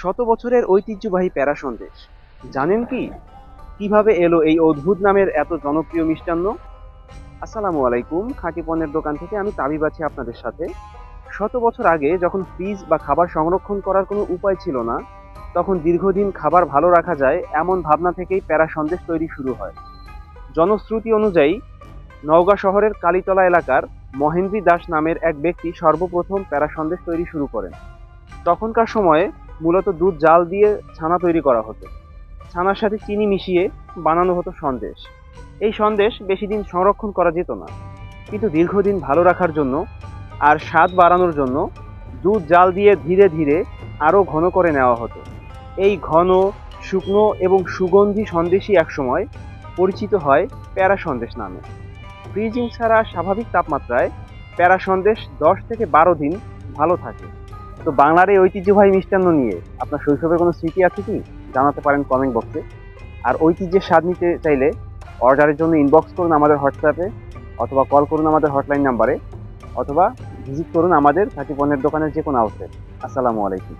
শত বছরের ঐতিহ্যবাহী প্যারা সন্দেশ জানেন কি কিভাবে এলো এই অদ্ভুত নামের এত জনপ্রিয় মিষ্টান্ন? আসসালামু আলাইকুম, খাঁটি পণ্যের দোকান থেকে আমি তাবিব আছি আপনাদের সাথে। শত বছর আগে যখন ফ্রিজ বা খাবার সংরক্ষণ করার কোনো উপায় ছিল না, তখন দীর্ঘদিন খাবার ভালো রাখা যায় এমন ভাবনা থেকেই প্যারা সন্দেশ তৈরি শুরু হয়। জনশ্রুতি অনুযায়ী নওগাঁ শহরের কালীতলা এলাকার মহেন্দ্রী দাস নামের এক ব্যক্তি সর্বপ্রথম প্যারা সন্দেশ তৈরি শুরু করেন। তখনকার সময়ে মূলত দুধ জাল দিয়ে ছানা তৈরি করা হতো। ছানার সাথে চিনি মিশিয়ে বানানো হতো সন্দেশ। এই সন্দেশ বেশি দিন সংরক্ষণ করা যেত না, কিন্তু দীর্ঘদিন ভালো রাখার জন্য আর স্বাদ বাড়ানোর জন্য দুধ জাল দিয়ে ধীরে ধীরে আরও ঘন করে নেওয়া হতো। এই ঘন, শুকনো এবং সুগন্ধি সন্দেশই একসময় পরিচিত হয় প্যারা সন্দেশ নামে। ফ্রিজিং ছাড়া স্বাভাবিক তাপমাত্রায় প্যারা সন্দেশ 10 থেকে 12 দিন ভালো থাকে। তো বাংলার এই ঐতিহ্যবাহী মিষ্টান্ন নিয়ে আপনার শৈশবের কোনো স্মৃতি আছে কি? জানাতে পারেন কমেন্ট বক্সে। আর ঐতিহ্যের স্বাদ নিতে চাইলে অর্ডারের জন্য ইনবক্স করুন আমাদের হোয়াটসঅ্যাপে, অথবা কল করুন আমাদের হটলাইন নাম্বারে, অথবা ভিজিট করুন আমাদের খাঁটি পণ্যের দোকানের যে কোনো আউটলেট। আসসালামু আলাইকুম।